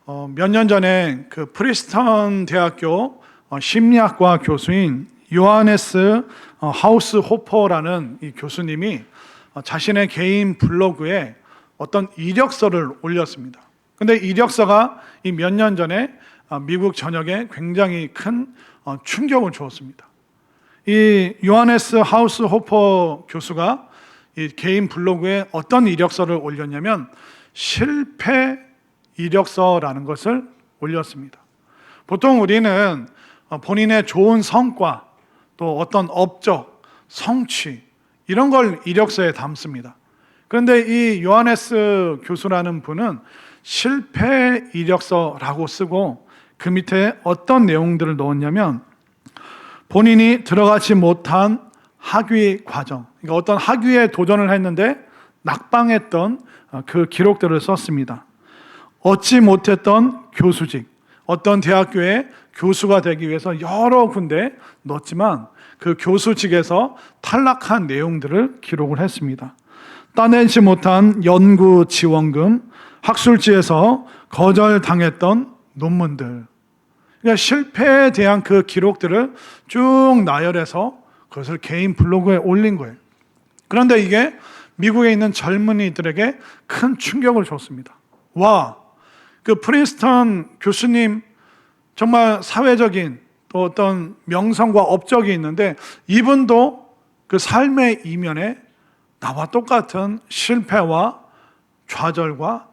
몇 년 전에 그 프리스턴 대학교 심리학과 교수인 요하네스 하우스 호퍼라는 이 교수님이 자신의 개인 블로그에 어떤 이력서를 올렸습니다. 근데 이력서가 이 몇 년 전에 미국 전역에 굉장히 큰 충격을 주었습니다. 이 요하네스 하우스 호퍼 교수가 이 개인 블로그에 어떤 이력서를 올렸냐면 실패 이력서라는 것을 올렸습니다. 보통 우리는 본인의 좋은 성과, 또 어떤 업적, 성취 이런 걸 이력서에 담습니다. 그런데 이 요하네스 교수라는 분은 실패 이력서라고 쓰고 그 밑에 어떤 내용들을 넣었냐면 본인이 들어가지 못한 학위 과정, 그러니까 어떤 학위에 도전을 했는데 낙방했던 그 기록들을 썼습니다. 얻지 못했던 교수직, 어떤 대학교에 교수가 되기 위해서 여러 군데 넣었지만 그 교수직에서 탈락한 내용들을 기록을 했습니다. 따내지 못한 연구 지원금, 학술지에서 거절당했던 논문들, 그러니까 실패에 대한 그 기록들을 쭉 나열해서 그것을 개인 블로그에 올린 거예요. 그런데 이게 미국에 있는 젊은이들에게 큰 충격을 줬습니다. 와, 그 프린스턴 교수님 정말 사회적인 또 어떤 명성과 업적이 있는데 이분도 그 삶의 이면에 나와 똑같은 실패와 좌절과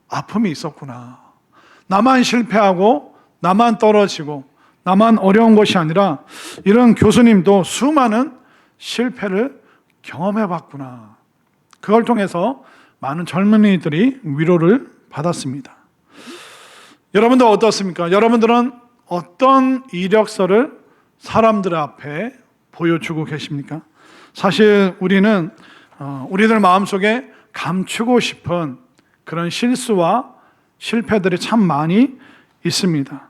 아픔이 있었구나. 나만 실패하고 나만 떨어지고 나만 어려운 것이 아니라 이런 교수님도 수많은 실패를 경험해 봤구나. 그걸 통해서 많은 젊은이들이 위로를 받았습니다. 여러분들 어떻습니까? 여러분들은 어떤 이력서를 사람들 앞에 보여주고 계십니까? 사실 우리는 우리들 마음속에 감추고 싶은 그런 실수와 실패들이 참 많이 있습니다.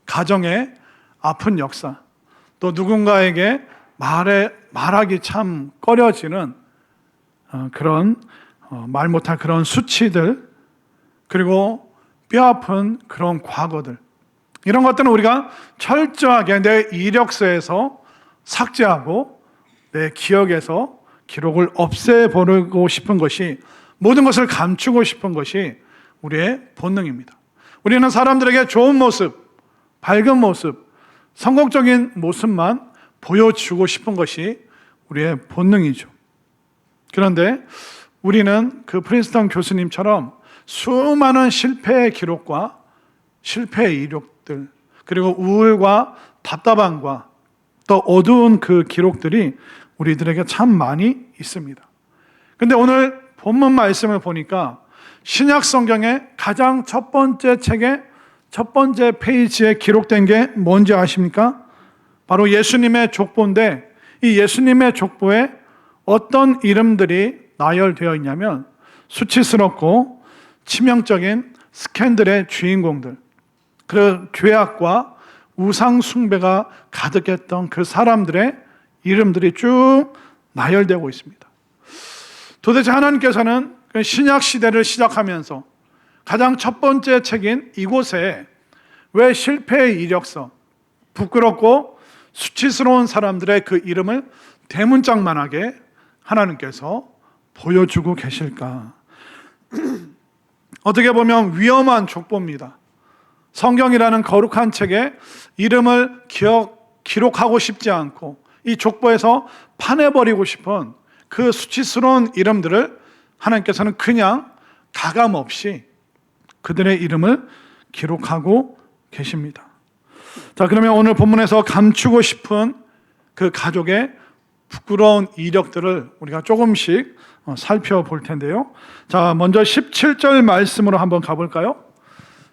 가정의 아픈 역사, 또 누군가에게 말하기 참 꺼려지는 그런 말 못할 그런 수치들, 그리고 뼈아픈 그런 과거들, 이런 것들은 우리가 철저하게 내 이력서에서 삭제하고 내 기억에서 기록을 없애버리고 싶은 것이, 모든 것을 감추고 싶은 것이 우리의 본능입니다. 우리는 사람들에게 좋은 모습, 밝은 모습, 성공적인 모습만 보여주고 싶은 것이 우리의 본능이죠. 그런데 우리는 그 프린스턴 교수님처럼 수많은 실패의 기록과 실패의 이력들, 그리고 우울과 답답함과 또 어두운 그 기록들이 우리들에게 참 많이 있습니다. 근데 오늘 본문 말씀을 보니까 신약 성경의 가장 첫 번째 책의 첫 번째 페이지에 기록된 게 뭔지 아십니까? 바로 예수님의 족보인데, 이 예수님의 족보에 어떤 이름들이 나열되어 있냐면 수치스럽고 치명적인 스캔들의 주인공들, 그 죄악과 우상 숭배가 가득했던 그 사람들의 이름들이 쭉 나열되고 있습니다. 도대체 하나님께서는 신약 시대를 시작하면서 가장 첫 번째 책인 이곳에 왜 실패의 이력서, 부끄럽고 수치스러운 사람들의 그 이름을 대문짝만하게 하나님께서 보여주고 계실까? 어떻게 보면 위험한 족보입니다. 성경이라는 거룩한 책에 이름을 기록하고 싶지 않고 이 족보에서 파내버리고 싶은 그 수치스러운 이름들을 하나님께서는 그냥 가감없이 그들의 이름을 기록하고 계십니다. 자, 그러면 오늘 본문에서 감추고 싶은 그 가족의 부끄러운 이력들을 우리가 조금씩 살펴볼 텐데요. 자, 먼저 17절 말씀으로 한번 가볼까요?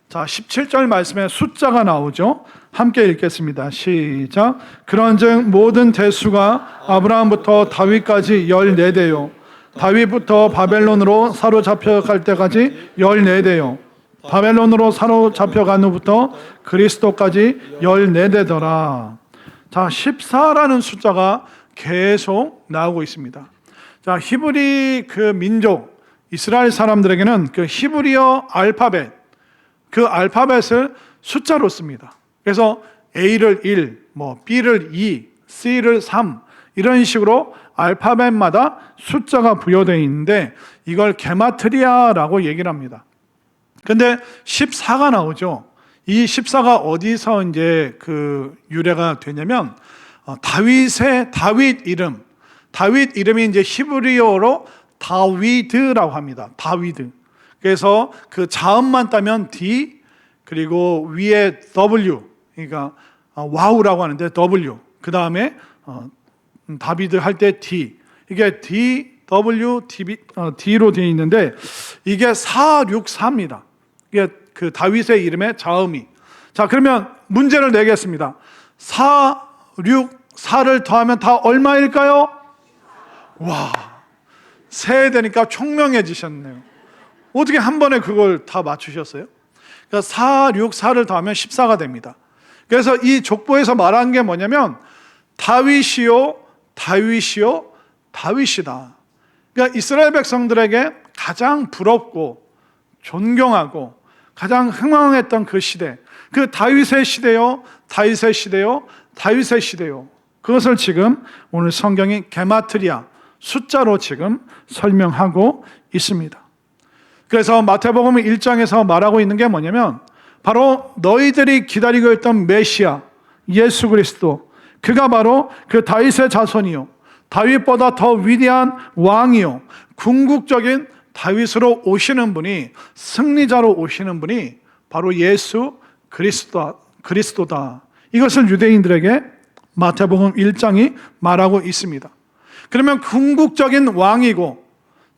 자, 17절 말씀에 숫자가 나오죠. 함께 읽겠습니다. 시작. 그런즉 모든 대수가 아브라함부터 다윗까지 14대요. 다윗부터 바벨론으로 사로잡혀갈 때까지 14대요. 바벨론으로 사로잡혀간 후부터 그리스도까지 14대더라. 자, 14라는 숫자가 계속 나오고 있습니다. 자, 히브리 그 민족 이스라엘 사람들에게는 그 히브리어 알파벳, 그 알파벳을 숫자로 씁니다. 그래서 A를 1, B를 2, C를 3 이런 식으로 알파벳마다 숫자가 부여되어 있는데 이걸 게마트리아라고 얘기를 합니다. 근데 14가 나오죠. 이 14가 어디서 이제 그 유래가 되냐면 다윗 이름이 이제 히브리어로 다위드라고 합니다. 다위드. 그래서 그 자음만 따면 D 그리고 위에 W, 그러니까 와우라고 하는데 W, 그 다음에 다비드 할 때 D, 이게 D로 되어 있는데 이게 464입니다. 이게 그 다윗의 이름의 자음이. 자, 그러면 문제를 내겠습니다. 4를 더하면 다 얼마일까요? 와, 세대니까 총명해지셨네요. 어떻게 한 번에 그걸 다 맞추셨어요? 그러니까 4를 더하면 14가 됩니다. 그래서 이 족보에서 말하는 게 뭐냐면 다윗이요, 다윗이다. 그러니까 이스라엘 백성들에게 가장 부럽고 존경하고 가장 흥왕했던 그 시대, 그 다윗의 시대요, 그것을 지금 오늘 성경이 게마트리아 숫자로 지금 설명하고 있습니다. 그래서 마태복음 1장에서 말하고 있는 게 뭐냐면 바로 너희들이 기다리고 있던 메시아 예수 그리스도, 그가 바로 그 다윗의 자손이요, 다윗보다 더 위대한 왕이요, 궁극적인 다윗으로 오시는 분이, 승리자로 오시는 분이 바로 예수 그리스도다. 이것을 유대인들에게 마태복음 1장이 말하고 있습니다. 그러면 궁극적인 왕이고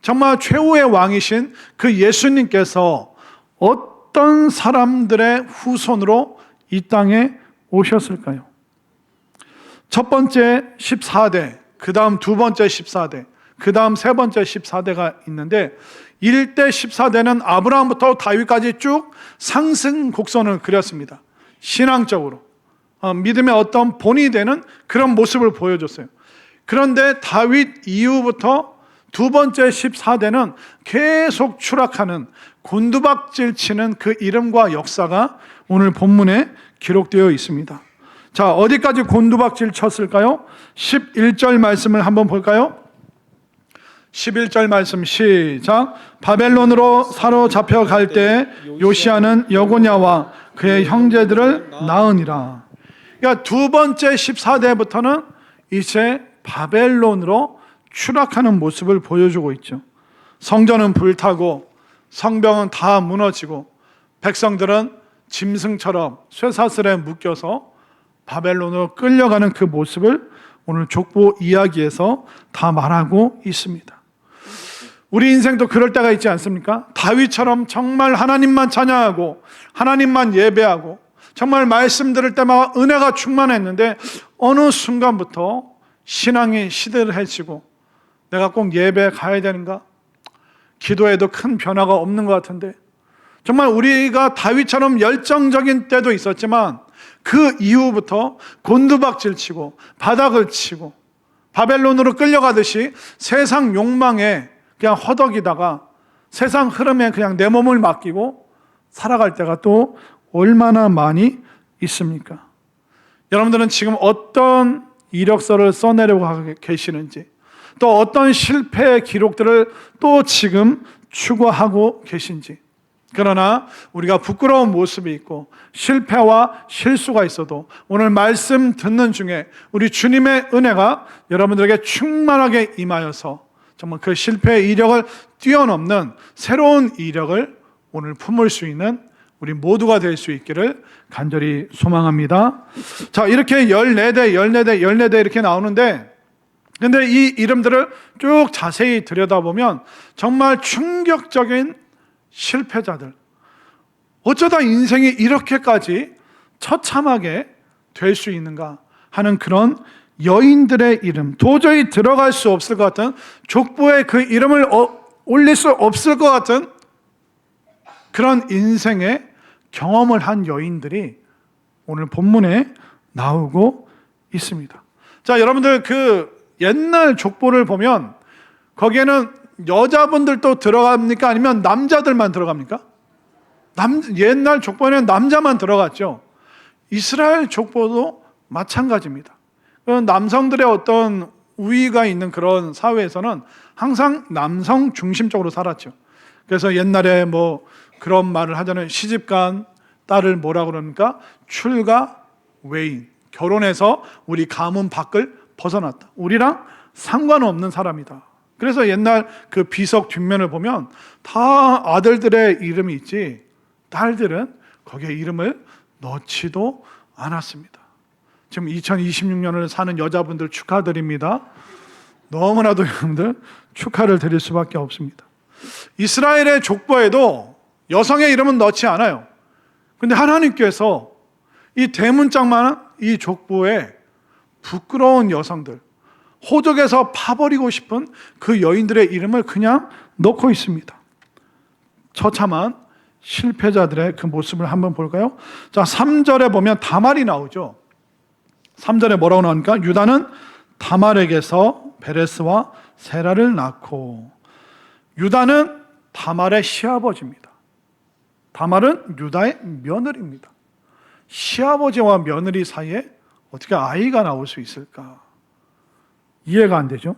정말 최후의 왕이신 그 예수님께서 어떤 사람들의 후손으로 이 땅에 오셨을까요? 첫 번째 14대, 그 다음 두 번째 14대, 그 다음 세 번째 14대가 있는데 1대 14대는 아브라함부터 다윗까지 쭉 상승 곡선을 그렸습니다. 신앙적으로 믿음의 어떤 본이 되는 그런 모습을 보여줬어요. 그런데 다윗 이후부터 두 번째 14대는 계속 추락하는, 곤두박질 치는 그 이름과 역사가 오늘 본문에 기록되어 있습니다. 자, 어디까지 곤두박질 쳤을까요? 11절 말씀을 한번 볼까요? 11절 말씀 시작. 바벨론으로 사로잡혀 갈 때 요시아는 여고냐와 그의 형제들을 낳으니라. 그러니까 두 번째 14대부터는 이제 바벨론으로 추락하는 모습을 보여주고 있죠. 성전은 불타고 성벽은 다 무너지고 백성들은 짐승처럼 쇠사슬에 묶여서 바벨론으로 끌려가는 그 모습을 오늘 족보 이야기에서 다 말하고 있습니다. 우리 인생도 그럴 때가 있지 않습니까? 다윗처럼 정말 하나님만 찬양하고 하나님만 예배하고 정말 말씀 들을 때마다 은혜가 충만했는데 어느 순간부터 신앙이 시들해지고 내가 꼭 예배 가야 되는가? 기도에도 큰 변화가 없는 것 같은데, 정말 우리가 다윗처럼 열정적인 때도 있었지만 그 이후부터 곤두박질 치고 바닥을 치고 바벨론으로 끌려가듯이 세상 욕망에 그냥 허덕이다가 세상 흐름에 그냥 내 몸을 맡기고 살아갈 때가 또 얼마나 많이 있습니까? 여러분들은 지금 어떤 이력서를 써내려고 하고 계시는지, 또 어떤 실패의 기록들을 또 지금 추구하고 계신지. 그러나 우리가 부끄러운 모습이 있고 실패와 실수가 있어도 오늘 말씀 듣는 중에 우리 주님의 은혜가 여러분들에게 충만하게 임하여서 정말 그 실패의 이력을 뛰어넘는 새로운 이력을 오늘 품을 수 있는 우리 모두가 될 수 있기를 간절히 소망합니다. 자, 이렇게 14대 이렇게 나오는데, 근데 이 이름들을 쭉 자세히 들여다보면 정말 충격적인 실패자들, 어쩌다 인생이 이렇게까지 처참하게 될 수 있는가 하는 그런 여인들의 이름, 도저히 들어갈 수 없을 것 같은, 족보에 그 이름을 올릴 수 없을 것 같은 그런 인생의 경험을 한 여인들이 오늘 본문에 나오고 있습니다. 자, 여러분들 그 옛날 족보를 보면 거기에는 여자분들도 들어갑니까? 아니면 남자들만 들어갑니까? 옛날 족보에는 남자만 들어갔죠. 이스라엘 족보도 마찬가지입니다. 남성들의 어떤 우위가 있는 그런 사회에서는 항상 남성 중심적으로 살았죠. 그래서 옛날에 뭐 그런 말을 하자면 시집간 딸을 뭐라 그러니까 출가 외인, 결혼해서 우리 가문 밖을 벗어났다. 우리랑 상관없는 사람이다. 그래서 옛날 그 비석 뒷면을 보면 다 아들들의 이름이 있지 딸들은 거기에 이름을 넣지도 않았습니다. 지금 2026년을 사는 여자분들 축하드립니다. 너무나도 여러분들 축하를 드릴 수밖에 없습니다. 이스라엘의 족보에도 여성의 이름은 넣지 않아요. 근데 하나님께서 이 대문짝만한 이 족보에 부끄러운 여성들, 호적에서 파버리고 싶은 그 여인들의 이름을 그냥 넣고 있습니다. 처참한 실패자들의 그 모습을 한번 볼까요? 자, 3절에 보면 다말이 나오죠. 3절에 뭐라고 나오니까 유다는 다말에게서 베레스와 세라를 낳고, 유다는 다말의 시아버지입니다. 다말은 유다의 며느리입니다. 시아버지와 며느리 사이에 어떻게 아이가 나올 수 있을까? 이해가 안 되죠?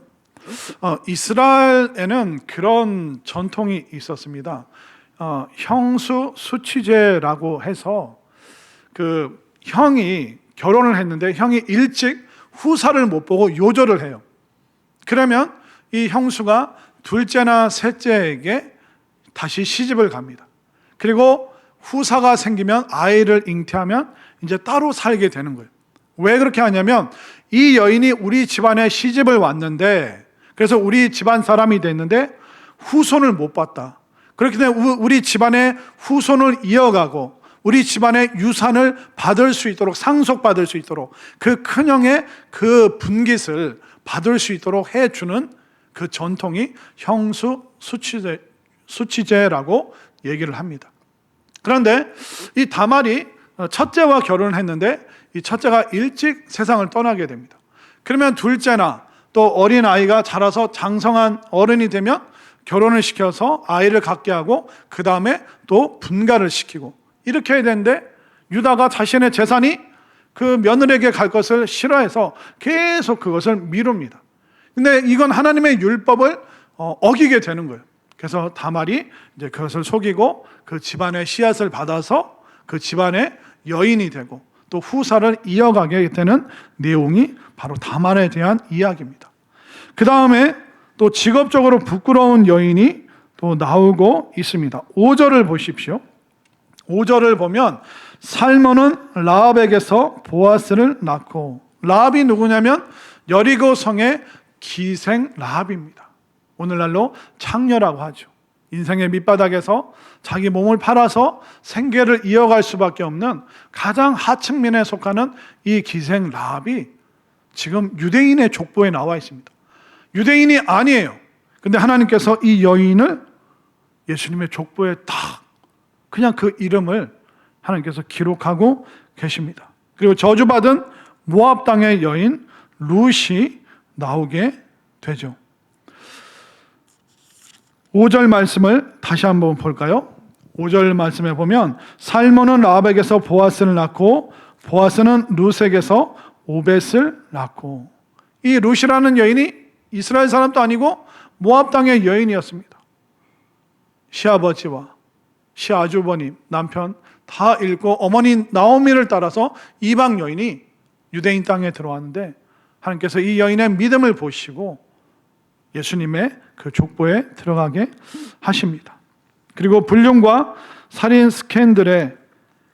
이스라엘에는 그런 전통이 있었습니다. 형수 수치제라고 해서 그 형이 결혼을 했는데 형이 일찍 후사를 못 보고 요절을 해요. 그러면 이 형수가 둘째나 셋째에게 다시 시집을 갑니다. 그리고 후사가 생기면 아이를 잉태하면 이제 따로 살게 되는 거예요. 왜 그렇게 하냐면 이 여인이 우리 집안에 시집을 왔는데, 그래서 우리 집안 사람이 됐는데 후손을 못 봤다. 그렇기 때문에 우리 집안의 후손을 이어가고 우리 집안의 유산을 받을 수 있도록, 상속받을 수 있도록, 그 큰형의 그 분깃을 받을 수 있도록 해주는 그 전통이 형수 수치제라고 얘기를 합니다. 그런데 이 다말이 첫째와 결혼을 했는데 이 첫째가 일찍 세상을 떠나게 됩니다. 그러면 둘째나 또 어린 아이가 자라서 장성한 어른이 되면 결혼을 시켜서 아이를 갖게 하고 그 다음에 또 분가를 시키고 이렇게 해야 되는데, 유다가 자신의 재산이 그 며느리에게 갈 것을 싫어해서 계속 그것을 미룹니다. 근데 이건 하나님의 율법을 어기게 되는 거예요. 그래서 다말이 이제 그것을 속이고 그 집안의 씨앗을 받아서 그 집안의 여인이 되고 또 후사를 이어가게 되는 내용이 바로 다말에 대한 이야기입니다. 그 다음에 또 직업적으로 부끄러운 여인이 또 나오고 있습니다. 5절을 보십시오. 5절을 보면 살몬은 라합에게서 보아스를 낳고, 라합이 누구냐면 여리고 성의 기생 라합입니다. 오늘날로 창녀라고 하죠. 인생의 밑바닥에서 자기 몸을 팔아서 생계를 이어갈 수밖에 없는 가장 하층민에 속하는 이 기생 라합이 지금 유대인의 족보에 나와 있습니다. 유대인이 아니에요. 근데 하나님께서 이 여인을 예수님의 족보에 딱 그냥 그 이름을 하나님께서 기록하고 계십니다. 그리고 저주받은 모압 땅의 여인 룻이 나오게 되죠. 5절 말씀을 다시 한번 볼까요? 5절 말씀에 보면 살몬은 라합에게서 보아스를 낳고 보아스는 룻에게서 오벳을 낳고, 이 룻이라는 여인이 이스라엘 사람도 아니고 모압 땅의 여인이었습니다. 시아버지와 시아주버님, 남편 다 잃고 어머니 나오미를 따라서 이방 여인이 유대인 땅에 들어왔는데 하나님께서 이 여인의 믿음을 보시고 예수님의 그 족보에 들어가게 하십니다. 그리고 불륜과 살인 스캔들의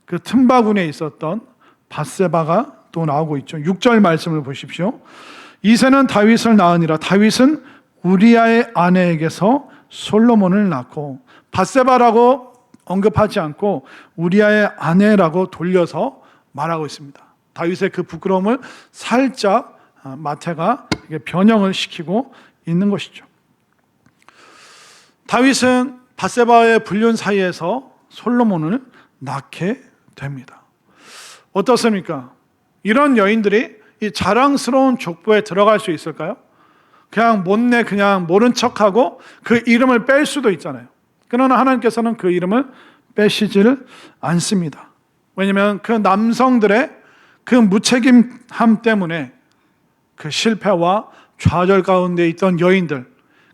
그 틈바구니에 있었던 밧세바가 또 나오고 있죠. 6절 말씀을 보십시오. 이새는 다윗을 낳으니라. 다윗은 우리아의 아내에게서 솔로몬을 낳고, 밧세바라고 언급하지 않고 우리아의 아내라고 돌려서 말하고 있습니다. 다윗의 그 부끄러움을 살짝 마태가 변형을 시키고 있는 것이죠. 다윗은 밧세바의 불륜 사이에서 솔로몬을 낳게 됩니다. 어떻습니까? 이런 여인들이 이 자랑스러운 족보에 들어갈 수 있을까요? 그냥 못내 그냥 모른 척하고 그 이름을 뺄 수도 있잖아요. 그러나 하나님께서는 그 이름을 빼시지를 않습니다. 왜냐하면 그 남성들의 그 무책임함 때문에 그 실패와 좌절 가운데 있던 여인들,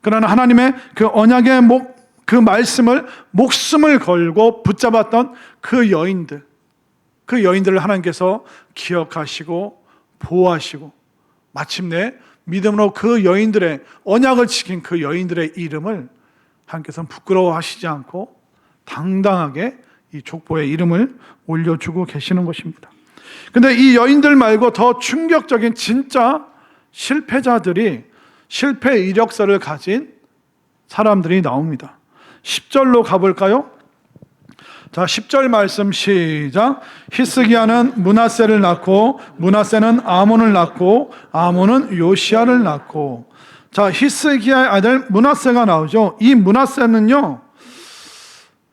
그러나 하나님의 그 언약의 그 말씀을 목숨을 걸고 붙잡았던 그 여인들을 하나님께서 기억하시고 보호하시고 마침내 믿음으로 그 여인들의 언약을 지킨 그 여인들의 이름을 하나님께서는 부끄러워하시지 않고 당당하게 이 족보의 이름을 올려주고 계시는 것입니다. 근데 이 여인들 말고 더 충격적인 진짜 실패자들이 실패 이력서를 가진 사람들이 나옵니다. 10절로 가볼까요? 자, 10절 말씀 시작. 히스기야는 므낫세를 낳고 므낫세는 아몬을 낳고 아몬은 요시야를 낳고. 자, 히스기야의 아들 므낫세가 나오죠. 이 므낫세는요,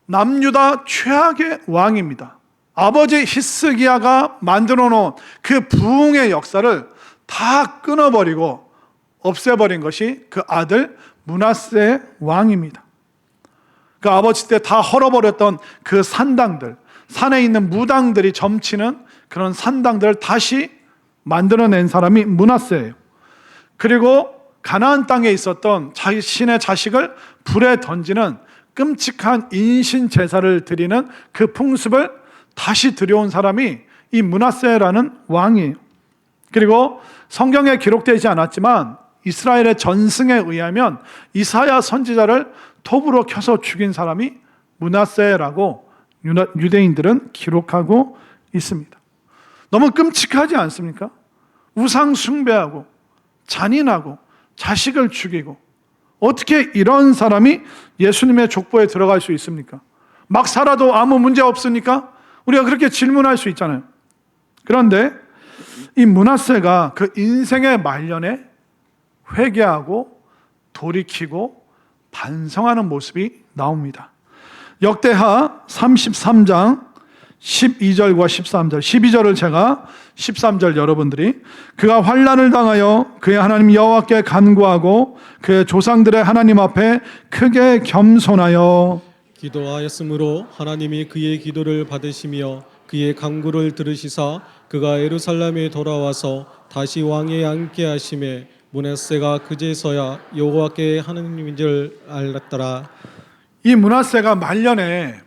남유다 최악의 왕입니다. 아버지 히스기야가 만들어 놓은 그 부흥의 역사를 다 끊어버리고 없애버린 것이 그 아들 므낫세의 왕입니다. 그 아버지 때 다 헐어버렸던 그 산당들, 산에 있는 무당들이 점치는 그런 산당들을 다시 만들어낸 사람이 므낫세예요. 그리고 가나안 땅에 있었던 자신의 자식을 불에 던지는 끔찍한 인신 제사를 드리는 그 풍습을 다시 들여온 사람이 이 므낫세라는 왕이에요. 그리고 성경에 기록되지 않았지만 이스라엘의 전승에 의하면 이사야 선지자를 톱으로 켜서 죽인 사람이 므낫세라고 유대인들은 기록하고 있습니다. 너무 끔찍하지 않습니까? 우상 숭배하고 잔인하고 자식을 죽이고 어떻게 이런 사람이 예수님의 족보에 들어갈 수 있습니까? 막 살아도 아무 문제 없으니까 우리가 그렇게 질문할 수 있잖아요. 그런데 이 므낫세가 그 인생의 말년에 회개하고 돌이키고 반성하는 모습이 나옵니다. 역대하 33장 12절과 13절, 12절을 제가 13절 여러분들이 그가 환난을 당하여 그의 하나님 여호와께 간구하고 그의 조상들의 하나님 앞에 크게 겸손하여 기도하였으므로 하나님이 그의 기도를 받으시며 그의 간구를 들으시사 그가 예루살렘에 돌아와서 다시 왕에 앉게 하심에 므낫세가 그제서야 여호와께 하나님인 줄 알았더라. 이 므낫세가 말년에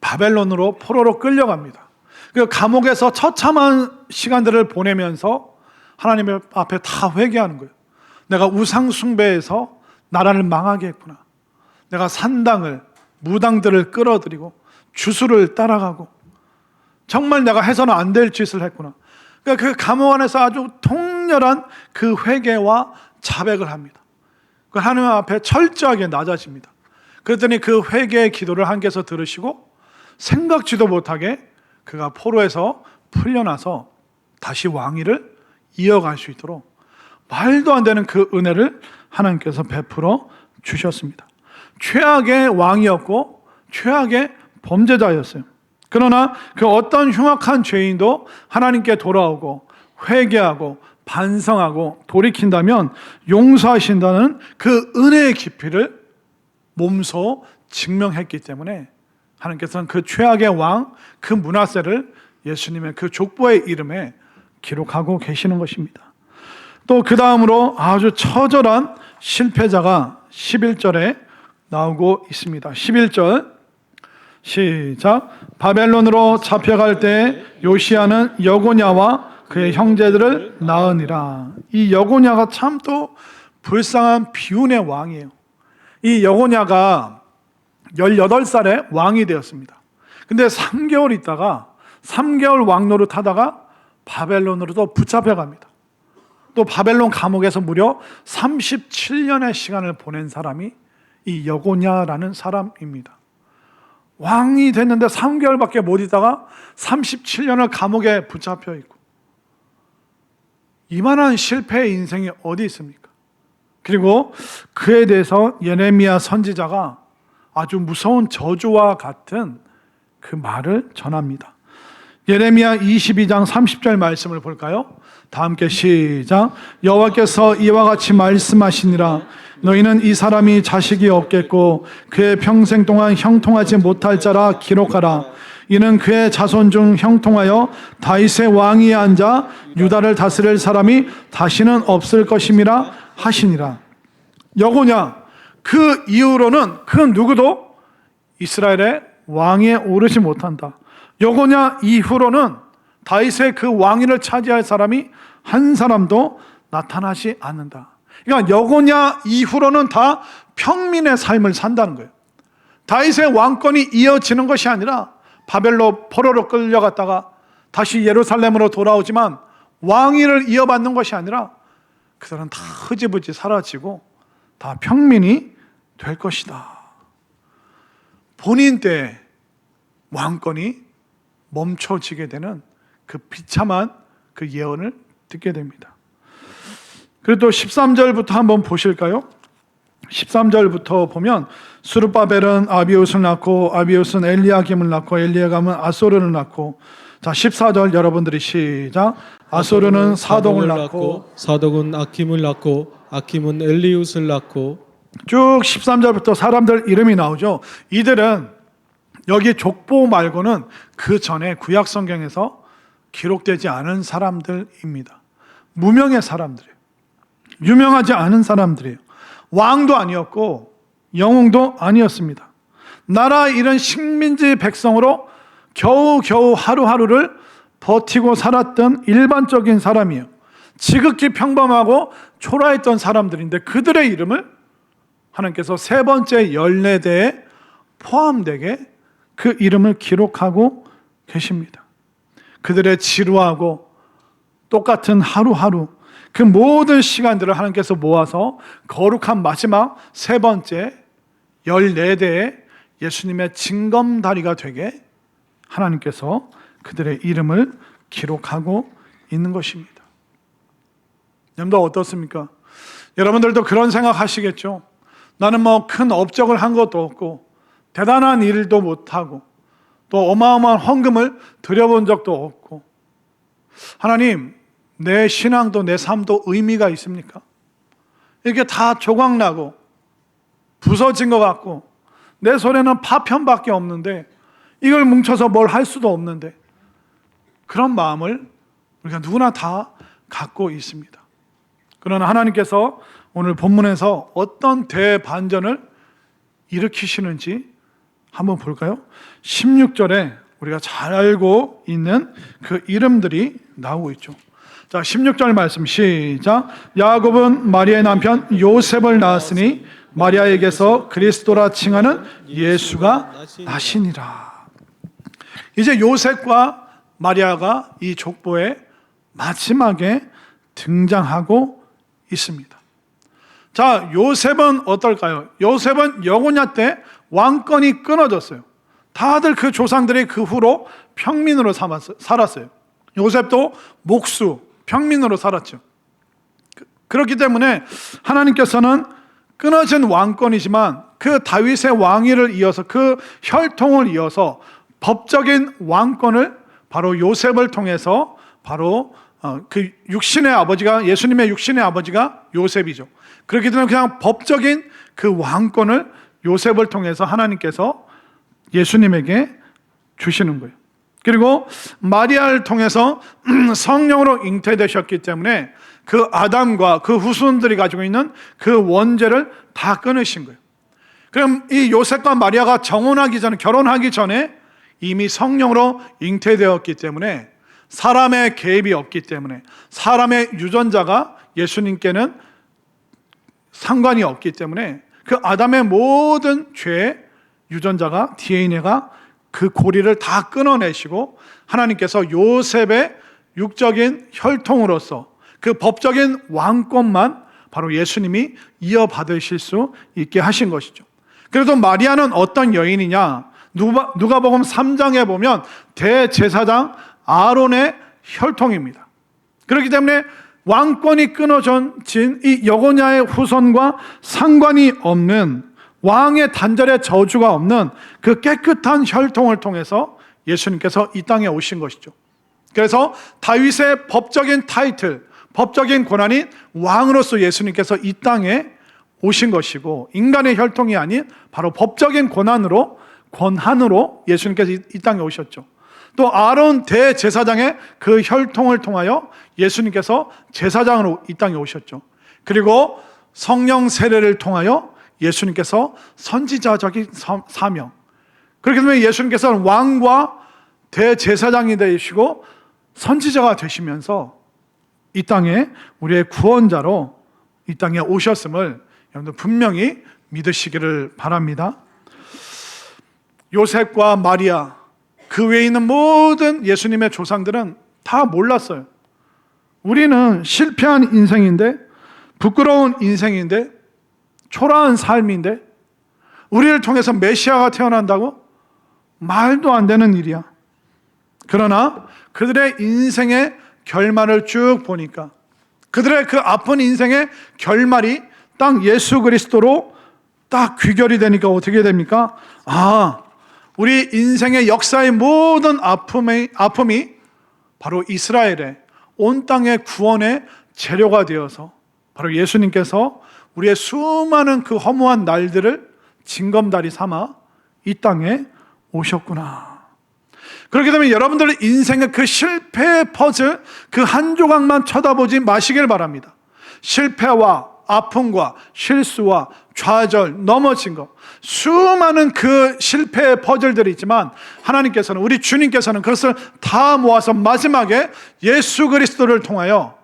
바벨론으로 포로로 끌려갑니다. 그 감옥에서 처참한 시간들을 보내면서 하나님 앞에 다 회개하는 거예요. 내가 우상 숭배해서 나라를 망하게 했구나. 내가 산당을 무당들을 끌어들이고 주수를 따라가고 정말 내가 해서는 안 될 짓을 했구나. 그러니까 그 감옥 안에서 아주 통렬한 그 회개와 자백을 합니다. 그 하나님 앞에 철저하게 낮아집니다. 그랬더니 그 회개의 기도를 하나님께서 들으시고 생각지도 못하게 그가 포로에서 풀려나서 다시 왕위를 이어갈 수 있도록 말도 안 되는 그 은혜를 하나님께서 베풀어 주셨습니다. 최악의 왕이었고 최악의 범죄자였어요. 그러나 그 어떤 흉악한 죄인도 하나님께 돌아오고 회개하고 반성하고 돌이킨다면 용서하신다는 그 은혜의 깊이를 몸소 증명했기 때문에 하나님께서는 그 최악의 왕, 그 므낫세를 예수님의 그 족보의 이름에 기록하고 계시는 것입니다. 또 그 다음으로 아주 처절한 실패자가 11절에 나오고 있습니다. 11절 시작. 바벨론으로 잡혀갈 때 요시야는 여고냐와 그의 형제들을 낳으니라. 이 여고냐가 참 또 불쌍한 비운의 왕이에요. 이 여고냐가 18살에 왕이 되었습니다. 근데 3개월 있다가 3개월 왕노릇 하다가 바벨론으로 또 붙잡혀갑니다. 또 바벨론 감옥에서 무려 37년의 시간을 보낸 사람이 이 여고냐라는 사람입니다. 왕이 됐는데 3개월밖에 못 있다가 37년을 감옥에 붙잡혀 있고 이만한 실패의 인생이 어디 있습니까? 그리고 그에 대해서 예레미야 선지자가 아주 무서운 저주와 같은 그 말을 전합니다. 예레미야 22장 30절 말씀을 볼까요? 다 함께 시작. 여호와께서 이와 같이 말씀하시니라. 너희는 이 사람이 자식이 없겠고 그의 평생 동안 형통하지 못할 자라 기록하라. 이는 그의 자손 중 형통하여 다윗의 왕위에 앉아 유다를 다스릴 사람이 다시는 없을 것임이라 하시니라. 여고냐, 그 이후로는 그 누구도 이스라엘의 왕위에 오르지 못한다. 여고냐 이후로는 다윗의 그 왕위를 차지할 사람이 한 사람도 나타나지 않는다. 그러니까 여고냐 이후로는 다 평민의 삶을 산다는 거예요. 다윗의 왕권이 이어지는 것이 아니라 바벨로 포로로 끌려갔다가 다시 예루살렘으로 돌아오지만 왕위를 이어받는 것이 아니라 그들은 다 흐지부지 사라지고 다 평민이 될 것이다. 본인 때 왕권이 멈춰지게 되는 그 비참한 그 예언을 듣게 됩니다. 그리고 또 13절부터 한번 보실까요? 13절부터 보면 스룹바벨은 아비웃을 낳고 아비웃은 엘리야김을 낳고 엘리야감은 아소르를 낳고, 자 14절 여러분들이 시작. 아소르는 사독을 낳고 사독은 아킴을 낳고 아킴은 엘리웃을 낳고, 쭉 13절부터 사람들 이름이 나오죠. 이들은 여기 족보 말고는 그 전에 구약 성경에서 기록되지 않은 사람들입니다. 무명의 사람들이에요. 유명하지 않은 사람들이에요. 왕도 아니었고 영웅도 아니었습니다. 나라 잃은 식민지 백성으로 겨우겨우 하루하루를 버티고 살았던 일반적인 사람이에요. 지극히 평범하고 초라했던 사람들인데 그들의 이름을 하나님께서 세 번째 14대에 포함되게 그 이름을 기록하고 계십니다. 그들의 지루하고 똑같은 하루하루, 그 모든 시간들을 하나님께서 모아서 거룩한 마지막 세 번째 14대의 예수님의 징검다리가 되게 하나님께서 그들의 이름을 기록하고 있는 것입니다. 여러분들 어떻습니까? 여러분들도 그런 생각 하시겠죠? 나는 뭐 큰 업적을 한 것도 없고 대단한 일도 못하고 또 어마어마한 헌금을 드려본 적도 없고, 하나님, 내 신앙도 내 삶도 의미가 있습니까? 이렇게 다 조각나고 부서진 것 같고 내 손에는 파편밖에 없는데 이걸 뭉쳐서 뭘 할 수도 없는데, 그런 마음을 우리가 누구나 다 갖고 있습니다. 그러나 하나님께서 오늘 본문에서 어떤 대반전을 일으키시는지 한번 볼까요? 16절에 우리가 잘 알고 있는 그 이름들이 나오고 있죠. 자, 16절 말씀 시작. 야곱은 마리아의 남편 요셉을 낳았으니 마리아에게서 그리스도라 칭하는 예수가 나시니라. 이제 요셉과 마리아가 이 족보의 마지막에 등장하고 있습니다. 자, 요셉은 어떨까요? 요셉은 여고냐 때 왕권이 끊어졌어요. 다들 그 조상들이 그 후로 평민으로 살았어요. 요셉도 목수, 평민으로 살았죠. 그렇기 때문에 하나님께서는 끊어진 왕권이지만 그 다윗의 왕위를 이어서 그 혈통을 이어서 법적인 왕권을 바로 요셉을 통해서 바로 그 육신의 아버지가, 예수님의 육신의 아버지가 요셉이죠. 그렇기 때문에 그냥 법적인 그 왕권을 요셉을 통해서 하나님께서 예수님에게 주시는 거예요. 그리고 마리아를 통해서 성령으로 잉태되셨기 때문에 그 아담과 그 후손들이 가지고 있는 그 원죄를 다 끊으신 거예요. 그럼 이 요셉과 마리아가 정혼하기 전에, 결혼하기 전에 이미 성령으로 잉태되었기 때문에 사람의 개입이 없기 때문에, 사람의 유전자가 예수님께는 상관이 없기 때문에 그 아담의 모든 죄의 유전자가, DNA가 그 고리를 다 끊어내시고 하나님께서 요셉의 육적인 혈통으로서 그 법적인 왕권만 바로 예수님이 이어받으실 수 있게 하신 것이죠. 그래서 마리아는 어떤 여인이냐? 누가복음 3장에 보면 대제사장 아론의 혈통입니다. 그렇기 때문에 왕권이 끊어진 이 여고냐의 후손과 상관이 없는, 왕의 단절의 저주가 없는 그 깨끗한 혈통을 통해서 예수님께서 이 땅에 오신 것이죠. 그래서 다윗의 법적인 타이틀, 법적인 권한인 왕으로서 예수님께서 이 땅에 오신 것이고, 인간의 혈통이 아닌 바로 법적인 권한으로 예수님께서 이 땅에 오셨죠. 또 아론 대제사장의 그 혈통을 통하여 예수님께서 제사장으로 이 땅에 오셨죠. 그리고 성령 세례를 통하여 예수님께서 선지자적인 사명, 그렇기 때문에 예수님께서는 왕과 대제사장이 되시고 선지자가 되시면서 이 땅에 우리의 구원자로 이 땅에 오셨음을 여러분들 분명히 믿으시기를 바랍니다. 요셉과 마리아, 그 외에 있는 모든 예수님의 조상들은 다 몰랐어요. 우리는 실패한 인생인데, 부끄러운 인생인데, 초라한 삶인데, 우리를 통해서 메시아가 태어난다고? 말도 안 되는 일이야. 그러나 그들의 인생의 결말을 쭉 보니까, 그들의 그 아픈 인생의 결말이 딱 예수 그리스도로 딱 귀결이 되니까 어떻게 됩니까? 우리 인생의 역사의 모든 아픔이 바로 이스라엘의 온 땅의 구원의 재료가 되어서 바로 예수님께서 우리의 수많은 그 허무한 날들을 징검다리 삼아 이 땅에 오셨구나. 그렇기 때문에 여러분들의 인생의 그 실패의 퍼즐, 그 한 조각만 쳐다보지 마시길 바랍니다. 실패와 아픔과 실수와 좌절, 넘어진 것, 수많은 그 실패의 퍼즐들이 있지만 하나님께서는, 우리 주님께서는 그것을 다 모아서 마지막에 예수 그리스도를 통하여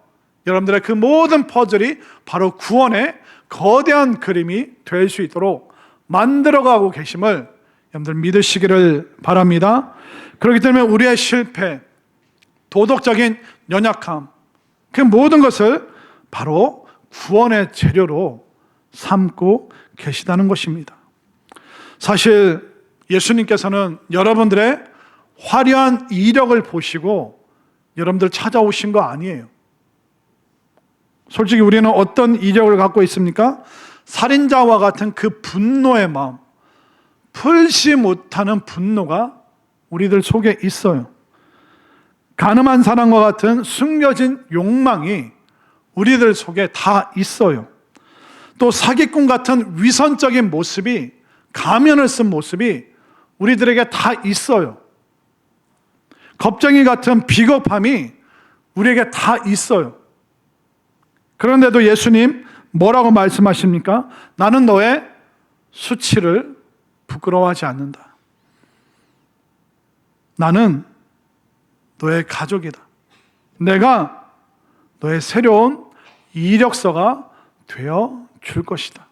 여러분들의 그 모든 퍼즐이 바로 구원의 거대한 그림이 될 수 있도록 만들어가고 계심을 여러분들 믿으시기를 바랍니다. 그렇기 때문에 우리의 실패, 도덕적인 연약함, 그 모든 것을 바로 구원의 재료로 삼고 계시다는 것입니다. 사실 예수님께서는 여러분들의 화려한 이력을 보시고 여러분들 찾아오신 거 아니에요. 솔직히 우리는 어떤 이력을 갖고 있습니까? 살인자와 같은 그 분노의 마음, 풀지 못하는 분노가 우리들 속에 있어요. 가늠한 사람과 같은 숨겨진 욕망이 우리들 속에 다 있어요. 또 사기꾼 같은 위선적인 모습이, 가면을 쓴 모습이 우리들에게 다 있어요. 겁쟁이 같은 비겁함이 우리에게 다 있어요. 그런데도 예수님 뭐라고 말씀하십니까? 나는 너의 수치를 부끄러워하지 않는다. 나는 너의 가족이다. 내가 너의 새로운 이력서가 되어 줄 것이다.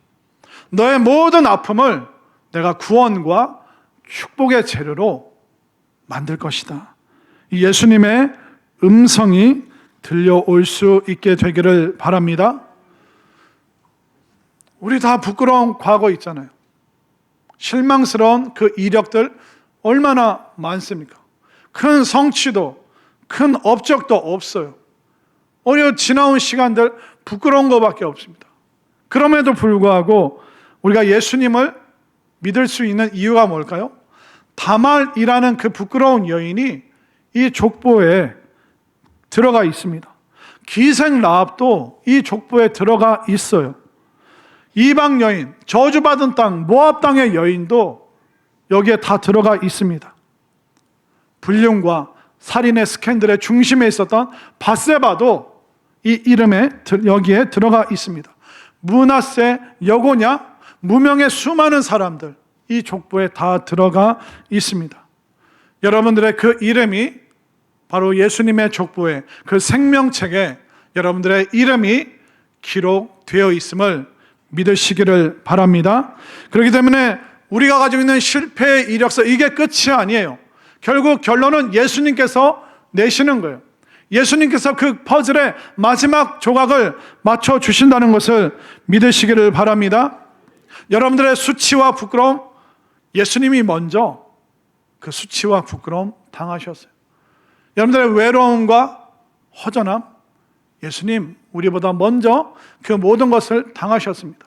너의 모든 아픔을 내가 구원과 축복의 재료로 만들 것이다. 이 예수님의 음성이 들려올 수 있게 되기를 바랍니다. 우리 다 부끄러운 과거 있잖아요. 실망스러운 그 이력들 얼마나 많습니까? 큰 성취도, 큰 업적도 없어요. 지나온 시간들 부끄러운 것밖에 없습니다. 그럼에도 불구하고 우리가 예수님을 믿을 수 있는 이유가 뭘까요? 다말이라는 그 부끄러운 여인이 이 족보에 들어가 있습니다. 기생 라합도 이 족보에 들어가 있어요. 이방 여인, 저주받은 땅, 모압 땅의 여인도 여기에 다 들어가 있습니다. 불륜과 살인의 스캔들의 중심에 있었던 밧세바도 이 이름에 여기에 들어가 있습니다. 므낫세, 여고냐, 무명의 수많은 사람들 이 족보에 다 들어가 있습니다. 여러분들의 그 이름이 바로 예수님의 족보에, 그 생명책에 여러분들의 이름이 기록되어 있음을 믿으시기를 바랍니다. 그렇기 때문에 우리가 가지고 있는 실패의 이력서, 이게 끝이 아니에요. 결국 결론은 예수님께서 내시는 거예요. 예수님께서 그 퍼즐의 마지막 조각을 맞춰 주신다는 것을 믿으시기를 바랍니다. 여러분들의 수치와 부끄러움, 예수님이 먼저 그 수치와 부끄러움 당하셨어요. 여러분들의 외로움과 허전함, 예수님 우리보다 먼저 그 모든 것을 당하셨습니다.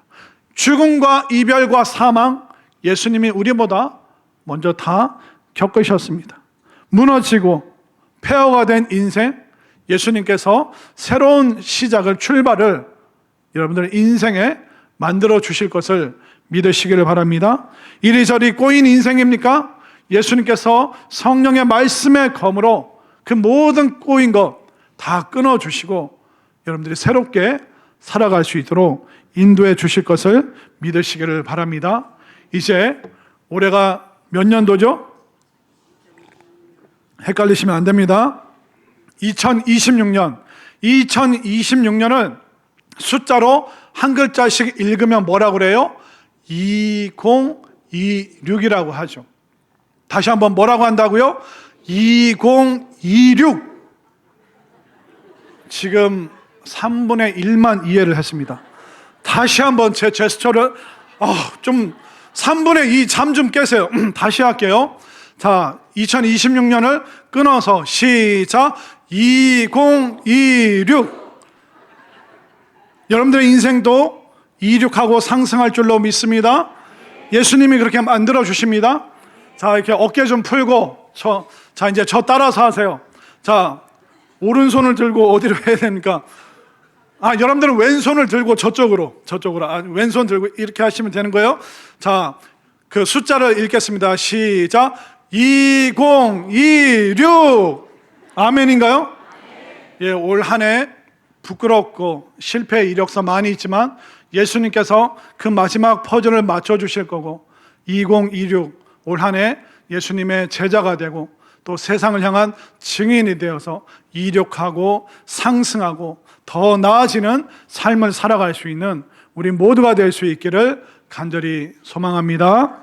죽음과 이별과 사망, 예수님이 우리보다 먼저 다 겪으셨습니다. 무너지고 폐허가 된 인생, 예수님께서 새로운 시작을, 출발을 여러분들의 인생에 만들어 주실 것을 믿으시기를 바랍니다. 이리저리 꼬인 인생입니까? 예수님께서 성령의 말씀의 검으로 그 모든 꼬인 것 다 끊어주시고 여러분들이 새롭게 살아갈 수 있도록 인도해 주실 것을 믿으시기를 바랍니다. 이제 올해가 몇 년도죠? 헷갈리시면 안 됩니다. 2026년. 2026년은 숫자로 한 글자씩 읽으면 뭐라고 그래요? 2026이라고 하죠. 다시 한번 뭐라고 한다고요? 2026. 지금 3분의 1만 이해를 했습니다. 다시 한번 제 제스처를 좀 3분의 2 잠 좀 깨세요. 다시 할게요. 자, 2026년을 끊어서 시작. 2026. 여러분들의 인생도 26하고 상승할 줄로 믿습니다. 예수님이 그렇게 만들어 주십니다. 자, 이렇게 어깨 좀 풀고 자, 이제 저 따라서 하세요. 자, 오른손을 들고 어디로 해야 됩니까? 여러분들은 왼손을 들고 저쪽으로 왼손 들고 이렇게 하시면 되는 거예요. 자, 그 숫자를 읽겠습니다. 시작. 2026. 아멘인가요? 예, 올 한 해 부끄럽고 실패 이력서 많이 있지만 예수님께서 그 마지막 퍼즐을 맞춰 주실 거고 2026 올 한 해 예수님의 제자가 되고 또 세상을 향한 증인이 되어서 이력하고 상승하고 더 나아지는 삶을 살아갈 수 있는 우리 모두가 될 수 있기를 간절히 소망합니다.